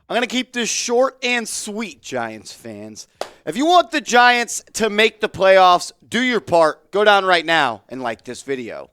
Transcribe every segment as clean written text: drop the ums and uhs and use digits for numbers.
I'm going to keep this short and sweet, Giants fans. If you want the Giants to make the playoffs, do your part. Go down right now and like this video.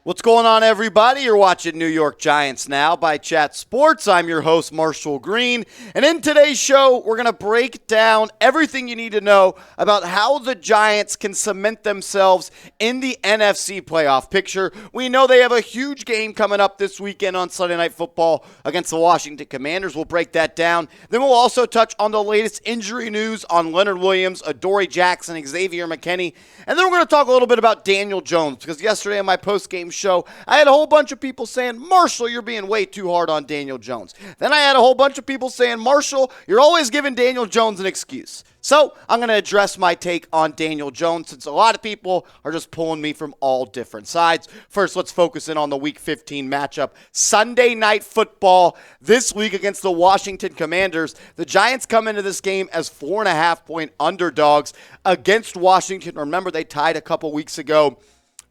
What's going on, everybody? You're watching New York Giants Now by Chat Sports. I'm your host, Marshall Green. And in today's show, we're going to break down everything you need to know about how the Giants can cement themselves in the NFC playoff picture. We know they have a huge game coming up this weekend on Sunday Night Football against the Washington Commanders. We'll break that down. Then we'll also touch on the latest injury news on Leonard Williams, Adoree Jackson, Xavier McKinney. And then we're going to talk a little bit about Daniel Jones, because yesterday on my post-game show, I had a whole bunch of people saying, Marshall, you're being way too hard on Daniel Jones. Then I had a whole bunch of people saying, Marshall, you're always giving Daniel Jones an excuse. So I'm going to address my take on Daniel Jones, since a lot of people are just pulling me from all different sides. First, let's focus in on the Week 15 matchup. Sunday Night Football this week against the Washington Commanders. The Giants come into this game as 4.5-point underdogs against Washington. Remember, they tied a couple weeks ago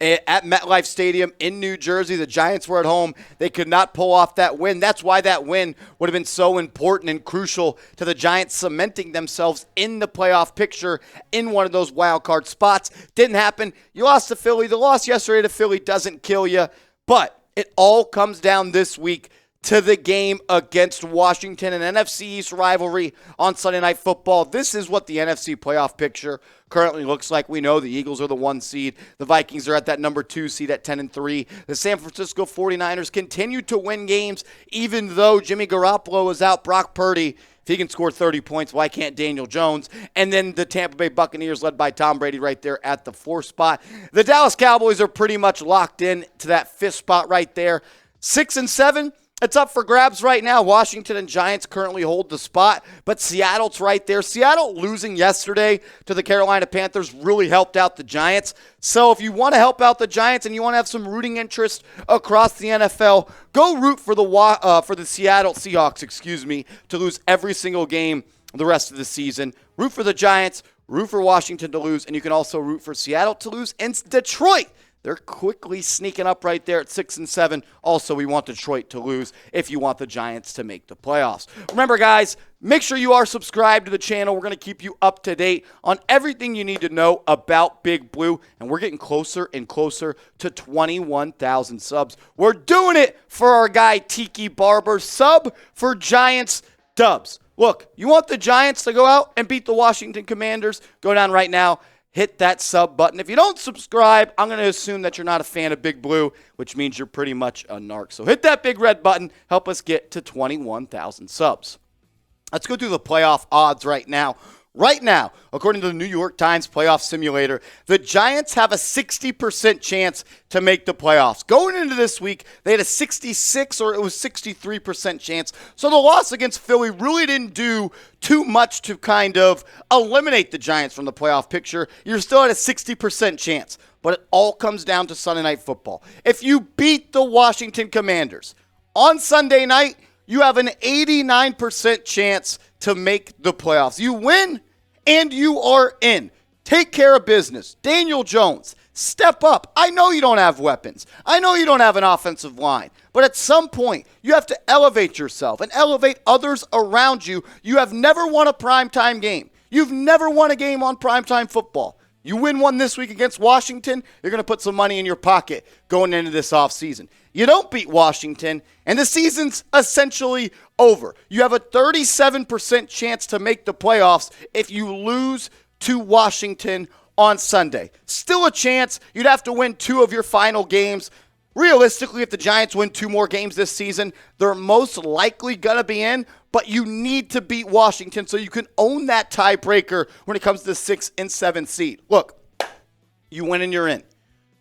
at MetLife Stadium in New Jersey. The Giants were at home. They could not pull off that win. That's why that win would have been so important and crucial to the Giants cementing themselves in the playoff picture in one of those wild card spots. Didn't happen. You lost to Philly. The loss yesterday to Philly doesn't kill you, but it all comes down this week to the game against Washington, an NFC East rivalry on Sunday Night Football. This is what the NFC playoff picture currently looks like. We know the Eagles are the 1 seed. The Vikings are at that number 2 seed at 10-3. The San Francisco 49ers continue to win games, even though Jimmy Garoppolo is out. Brock Purdy, if he can score 30 points, why can't Daniel Jones? And then the Tampa Bay Buccaneers, led by Tom Brady, right there at the 4th spot. The Dallas Cowboys are pretty much locked in to that 5th spot right there. 6-7. It's up for grabs right now. Washington and Giants currently hold the spot, but Seattle's right there. Seattle losing yesterday to the Carolina Panthers really helped out the Giants. So if you want to help out the Giants and you want to have some rooting interest across the NFL, go root for the Seattle Seahawks, to lose every single game the rest of the season. Root for the Giants, root for Washington to lose, and you can also root for Seattle to lose and Detroit. They're quickly sneaking up right there at 6-7. Also, we want Detroit to lose if you want the Giants to make the playoffs. Remember, guys, make sure you are subscribed to the channel. We're going to keep you up to date on everything you need to know about Big Blue, and we're getting closer and closer to 21,000 subs. We're doing it for our guy Tiki Barber. Sub for Giants dubs. Look, you want the Giants to go out and beat the Washington Commanders? Go down right now. Hit that sub button. If you don't subscribe, I'm going to assume that you're not a fan of Big Blue, which means you're pretty much a narc. So hit that big red button. Help us get to 21,000 subs. Let's go through the playoff odds right now. Right now, according to the New York Times Playoff Simulator, the Giants have a 60% chance to make the playoffs. Going into this week, they had a 66 or it was 63% chance. So the loss against Philly really didn't do too much to kind of eliminate the Giants from the playoff picture. You're still at a 60% chance. But it all comes down to Sunday Night Football. If you beat the Washington Commanders on Sunday night, you have an 89% chance to make the playoffs. You win, and you are in. Take care of business. Daniel Jones, step up. I know you don't have weapons. I know you don't have an offensive line. But at some point, you have to elevate yourself and elevate others around you. You have never won a primetime game. You've never won a game on primetime football. You win one this week against Washington, you're going to put some money in your pocket going into this offseason. You don't beat Washington, and the season's essentially over. You have a 37% chance to make the playoffs if you lose to Washington on Sunday. Still a chance. You'd have to win 2 of your final games. Realistically, if the Giants win 2 more games this season, they're most likely going to be in, but you need to beat Washington so you can own that tiebreaker when it comes to the 6 and 7 seed. Look, you win and you're in.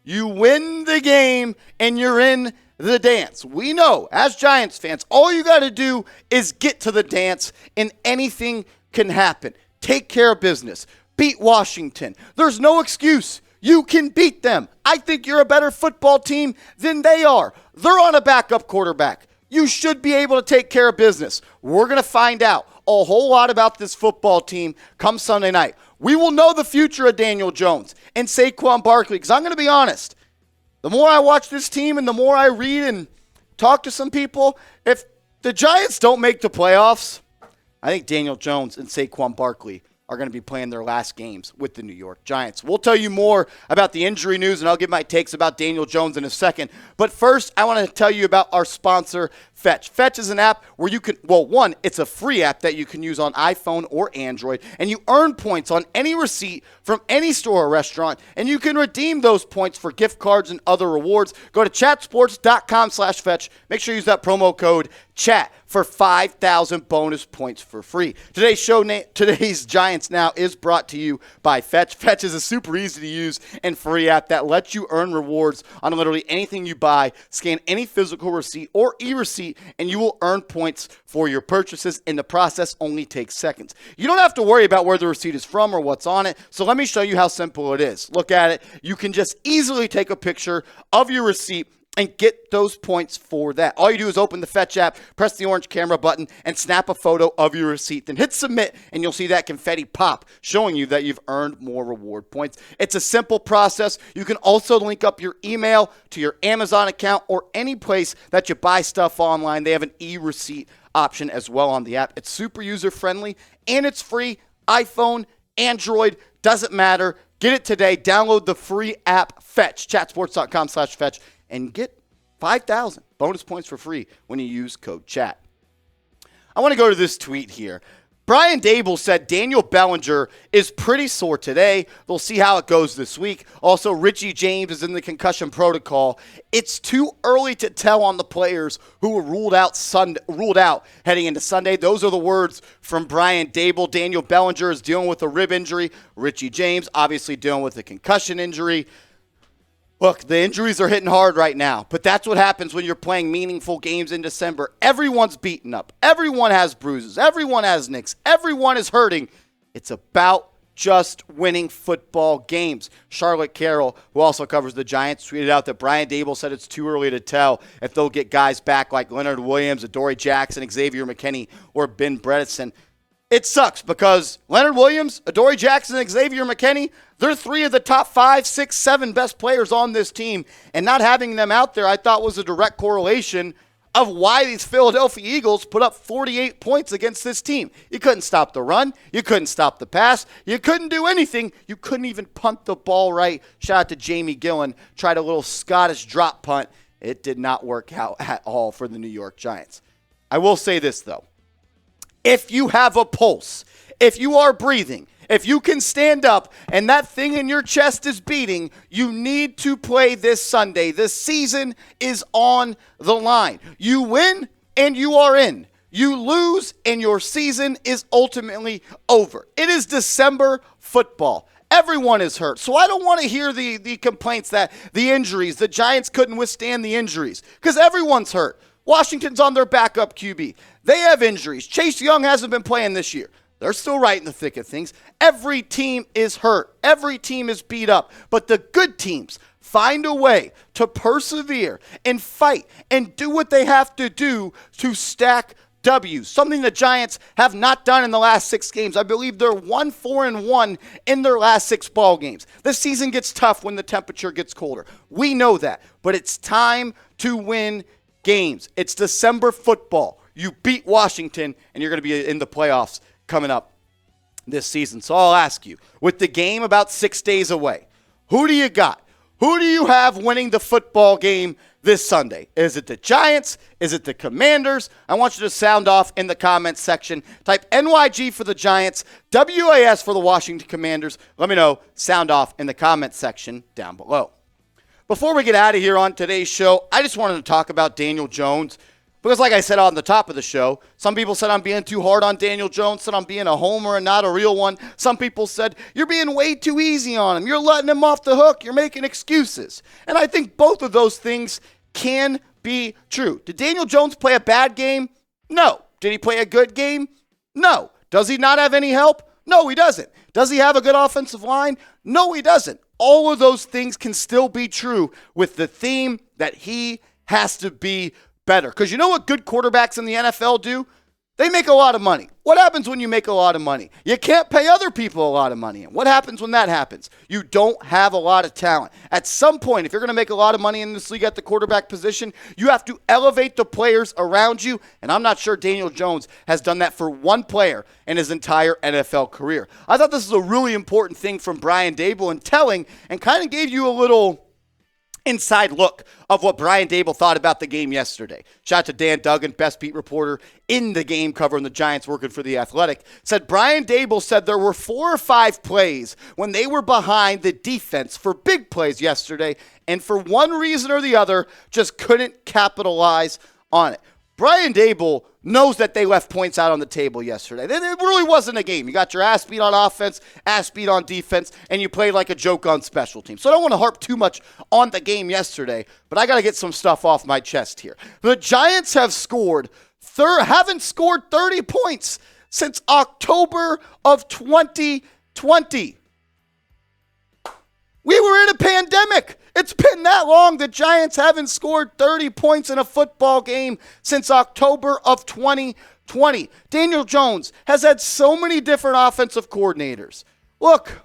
You win the game and you're in the dance. We know, as Giants fans, all you got to do is get to the dance and anything can happen. Take care of business. Beat Washington. There's no excuse. You can beat them. I think you're a better football team than they are. They're on a backup quarterback. You should be able to take care of business. We're going to find out a whole lot about this football team come Sunday night. We will know the future of Daniel Jones and Saquon Barkley, because I'm going to be honest. the more I watch this team and the more I read and talk to some people, if the Giants don't make the playoffs, I think Daniel Jones and Saquon Barkley are going to be playing their last games with the New York Giants. We'll tell you more about the injury news, and I'll give my takes about Daniel Jones in a second. But first, I want to tell you about our sponsor, Fetch. Fetch is an app where you can, one, it's a free app that you can use on iPhone or Android, and you earn points on any receipt from any store or restaurant, and you can redeem those points for gift cards and other rewards. Go to chatsports.com/fetch. Make sure you use that promo code CHAT for 5,000 bonus points for free. Today's Giants Now is brought to you by Fetch. Fetch is a super easy to use and free app that lets you earn rewards on literally anything you buy. Scan any physical receipt or e-receipt and you will earn points for your purchases, and the process only takes seconds. You don't have to worry about where the receipt is from or what's on it, so let me show you how simple it is. Look at it. You can just easily take a picture of your receipt and get those points for that. All you do is open the Fetch app, press the orange camera button, and snap a photo of your receipt. Then hit submit, and you'll see that confetti pop, showing you that you've earned more reward points. It's a simple process. You can also link up your email to your Amazon account or any place that you buy stuff online. They have an e-receipt option as well on the app. It's super user-friendly, and it's free. iPhone, Android, doesn't matter. Get it today. Download the free app, Fetch, chatsports.com/fetch. And get 5,000 bonus points for free when you use code CHAT. I want to go to this tweet here. Brian Daboll said Daniel Bellinger is pretty sore today. We'll see how it goes this week. Also, Richie James is in the concussion protocol. It's too early to tell on the players who were ruled out heading into Sunday. Those are the words from Brian Daboll. Daniel Bellinger is dealing with a rib injury. Richie James obviously dealing with a concussion injury. Look, the injuries are hitting hard right now, but that's what happens when you're playing meaningful games in December. Everyone's beaten up. Everyone has bruises. Everyone has nicks. Everyone is hurting. It's about just winning football games. Charlotte Carroll, who also covers the Giants, tweeted out that Brian Daboll said it's too early to tell if they'll get guys back like Leonard Williams, Adoree Jackson, Xavier McKinney, or Ben Bredeson. It sucks because Leonard Williams, Adoree Jackson, and Xavier McKinney, they're three of the top 5, 6, 7 best players on this team. And not having them out there, I thought, was a direct correlation of why these Philadelphia Eagles put up 48 points against this team. You couldn't stop the run. You couldn't stop the pass. You couldn't do anything. You couldn't even punt the ball right. Shout out to Jamie Gillen. Tried a little Scottish drop punt. It did not work out at all for the New York Giants. I will say this, though. If you have a pulse, if you are breathing, if you can stand up and that thing in your chest is beating, you need to play this Sunday. The season is on the line. You win and you are in. You lose and your season is ultimately over. It is December football. Everyone is hurt. So I don't want to hear the complaints that the injuries, the Giants couldn't withstand the injuries, because everyone's hurt. Washington's on their backup QB. They have injuries. Chase Young hasn't been playing this year. They're still right in the thick of things. Every team is hurt. Every team is beat up. But the good teams find a way to persevere and fight and do what they have to do to stack W's, something the Giants have not done in the last 6 games. I believe they're 1-4-1 in their last 6 ball games. This season gets tough when the temperature gets colder. We know that. But it's time to win games. It's December football. You beat Washington, and you're going to be in the playoffs coming up this season. So I'll ask you, with the game about 6 days away, who do you got? Who do you have winning the football game this Sunday? Is it the Giants? Is it the Commanders? I want you to sound off in the comments section. Type NYG for the Giants, WAS for the Washington Commanders. Let me know. Sound off in the comments section down below. Before we get out of here on today's show, I just wanted to talk about Daniel Jones. Because like I said on the top of the show, some people said I'm being too hard on Daniel Jones, said I'm being a homer and not a real one. Some people said, you're being way too easy on him. You're letting him off the hook. You're making excuses. And I think both of those things can be true. Did Daniel Jones play a bad game? No. Did he play a good game? No. Does he not have any help? No, he doesn't. Does he have a good offensive line? No, he doesn't. All of those things can still be true with the theme that he has to be better. Because you know what good quarterbacks in the NFL do? They make a lot of money. What happens when you make a lot of money? You can't pay other people a lot of money. And what happens when that happens? You don't have a lot of talent. At some point, if you're going to make a lot of money in this league at the quarterback position, you have to elevate the players around you. And I'm not sure Daniel Jones has done that for one player in his entire NFL career. I thought this was a really important thing from Brian Daboll in telling, and kind of gave you a little inside look of what Brian Daboll thought about the game yesterday. Shout out to Dan Duggan, best beat reporter in the game covering the Giants, working for The Athletic. Said Brian Daboll said there were 4 or 5 plays when they were behind the defense for big plays yesterday, and for one reason or the other, just couldn't capitalize on it. Brian Daboll knows that they left points out on the table yesterday. It really wasn't a game. You got your ass beat on offense, ass beat on defense, and you played like a joke on special teams. So I don't want to harp too much on the game yesterday, but I got to get some stuff off my chest here. The Giants haven't scored 30 points since October of 2020. We were in a pandemic. It's been that long. The Giants haven't scored 30 points in a football game since October of 2020. Daniel Jones has had so many different offensive coordinators. Look,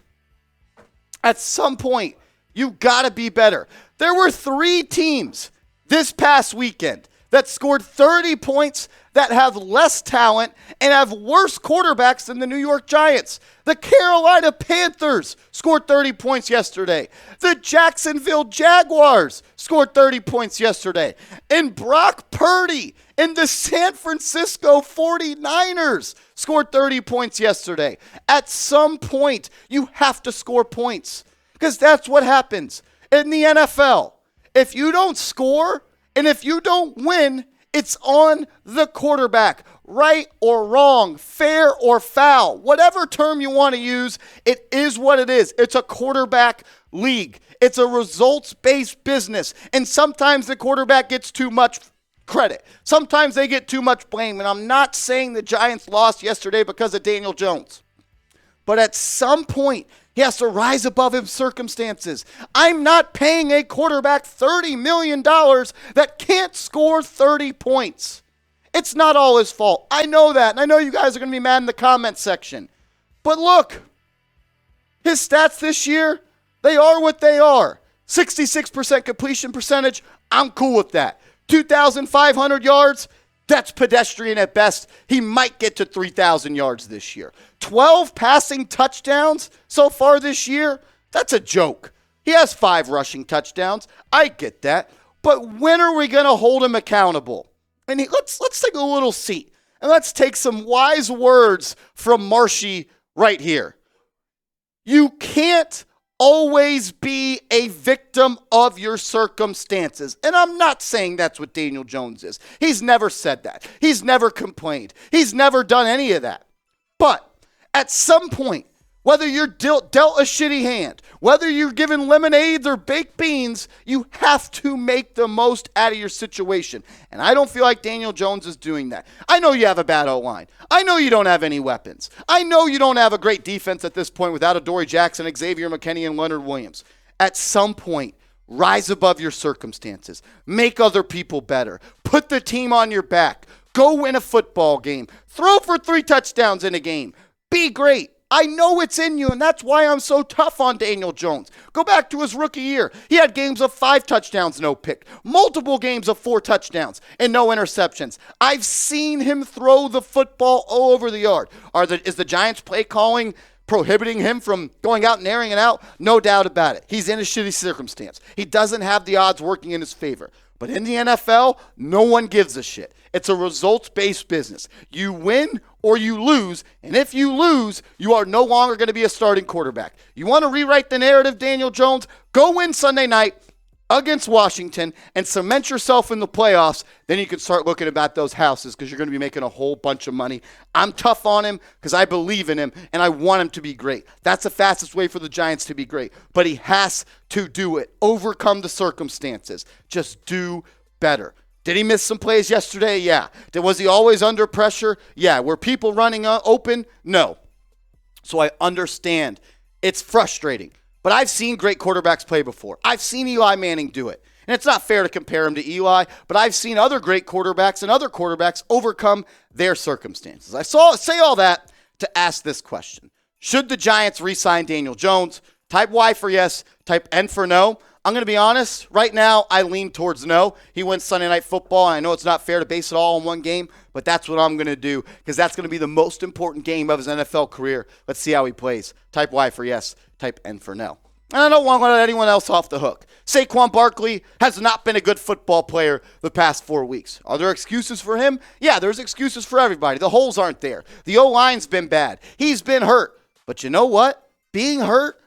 at some point, you got to be better. There were 3 teams this past weekend that scored 30 points that have less talent and have worse quarterbacks than the New York Giants. The Carolina Panthers scored 30 points yesterday. The Jacksonville Jaguars scored 30 points yesterday. And Brock Purdy and the San Francisco 49ers scored 30 points yesterday. At some point, you have to score points because that's what happens in the NFL. If you don't score and if you don't win, it's on the quarterback. Right or wrong, fair or foul, whatever term you want to use, it is what it is. It's a quarterback league. It's a results-based business. And sometimes the quarterback gets too much credit. Sometimes they get too much blame. And I'm not saying the Giants lost yesterday because of Daniel Jones. But at some point, he has to rise above his circumstances. I'm not paying a quarterback $30 million that can't score 30 points. It's not all his fault. I know that, and I know you guys are going to be mad in the comment section. But look, his stats this year, they are what they are. 66% completion percentage, I'm cool with that. 2,500 yards, that's pedestrian at best. He might get to 3,000 yards this year. 12 passing touchdowns so far this year, that's a joke. He has 5 rushing touchdowns. I get that. But when are we going to hold him accountable? And let's take a little seat, and let's take some wise words from Marshy right here. You can't always be a victim of your circumstances. And I'm not saying that's what Daniel Jones is. He's never said that. He's never complained. He's never done any of that. But at some point, whether you're dealt a shitty hand, whether you're given lemonades or baked beans, you have to make the most out of your situation. And I don't feel like Daniel Jones is doing that. I know you have a bad O-line. I know you don't have any weapons. I know you don't have a great defense at this point without Adoree Jackson, Xavier McKinney, and Leonard Williams. At some point, rise above your circumstances. Make other people better. Put the team on your back. Go win a football game. Throw for 3 touchdowns in a game. Be great. I know it's in you, and that's why I'm so tough on Daniel Jones. Go back to his rookie year. He had games of 5 touchdowns, no pick. Multiple games of 4 touchdowns and no interceptions. I've seen him throw the football all over the yard. Is the Giants play calling prohibiting him from going out and airing it out? No doubt about it. He's in a shitty circumstance. He doesn't have the odds working in his favor. But in the NFL, no one gives a shit. It's a results-based business. You win or you lose, and if you lose, you are no longer going to be a starting quarterback. You want to rewrite the narrative, Daniel Jones? Go win Sunday night against Washington and cement yourself in the playoffs. Then you can start looking about those houses because you're going to be making a whole bunch of money. I'm tough on him because I believe in him, and I want him to be great. That's the fastest way for the Giants to be great. But he has to do it. Overcome the circumstances. Just do better. Did he miss some plays yesterday? Yeah. Was he always under pressure? Yeah. Were people running open? No. So I understand. It's frustrating. But I've seen great quarterbacks play before. I've seen Eli Manning do it. And it's not fair to compare him to Eli, but I've seen other great quarterbacks and other quarterbacks overcome their circumstances. I say all that to ask this question. Should the Giants re-sign Daniel Jones? Type Y for yes, type N for no. I'm going to be honest. Right now, I lean towards no. He wins Sunday Night Football, and I know it's not fair to base it all on one game, but that's what I'm going to do because that's going to be the most important game of his NFL career. Let's see how he plays. Type Y for yes, type N for no. And I don't want to let anyone else off the hook. Saquon Barkley has not been a good football player the past 4 weeks. Are there excuses for him? Yeah, there's excuses for everybody. The holes aren't there. The O-line's been bad. He's been hurt. But you know what? Being hurt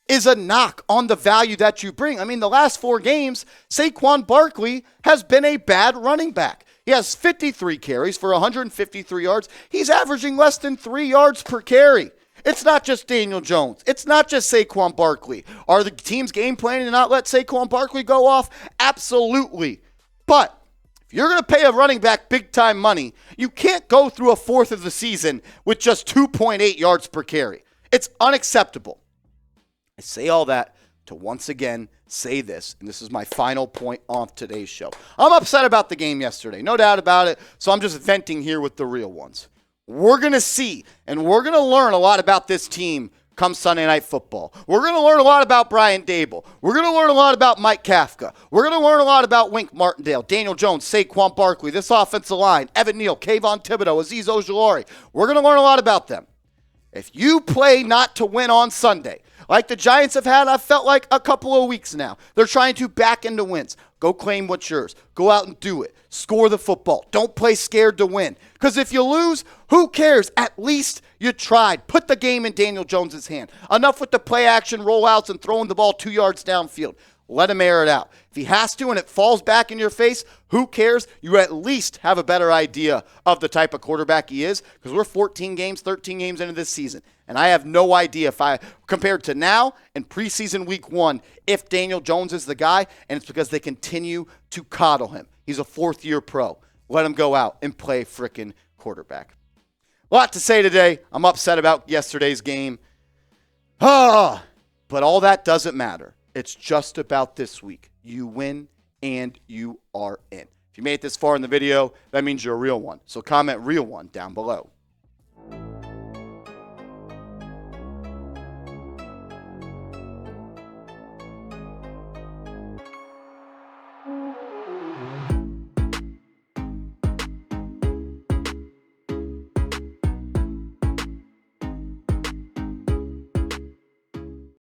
is a knock on the value that you bring. I mean, the last 4 games, Saquon Barkley has been a bad running back. He has 53 carries for 153 yards. He's averaging less than 3 yards per carry. It's not just Daniel Jones. It's not just Saquon Barkley. Are the teams game planning to not let Saquon Barkley go off? Absolutely. But if you're going to pay a running back big-time money, you can't go through a fourth of the season with just 2.8 yards per carry. It's unacceptable. I say all that to once again say this, and this is my final point on today's show. I'm upset about the game yesterday, no doubt about it, so I'm just venting here with the real ones. We're going to see, and we're going to learn a lot about this team come Sunday Night Football. We're going to learn a lot about Brian Dable. We're going to learn a lot about Mike Kafka. We're going to learn a lot about Wink Martindale, Daniel Jones, Saquon Barkley, this offensive line, Evan Neal, Kayvon Thibodeau, Azeez Ojulari. We're going to learn a lot about them. If you play not to win on Sunday, like the Giants have had, I've felt like a couple of weeks now, they're trying to back into wins. Go claim what's yours. Go out and do it. Score the football. Don't play scared to win. Because if you lose, who cares? At least you tried. Put the game in Daniel Jones' hand. Enough with the play action rollouts and throwing the ball 2 yards downfield. Let him air it out. If he has to and it falls back in your face, who cares? You at least have a better idea of the type of quarterback he is because we're 13 games into this season. And I have no idea if compared to now and preseason week 1, if Daniel Jones is the guy, and it's because they continue to coddle him. He's a 4th-year pro. Let him go out and play frickin' quarterback. A lot to say today. I'm upset about yesterday's game. But all that doesn't matter. It's just about this week. You win and you are in. If you made it this far in the video, that means you're a real one. So comment real one down below.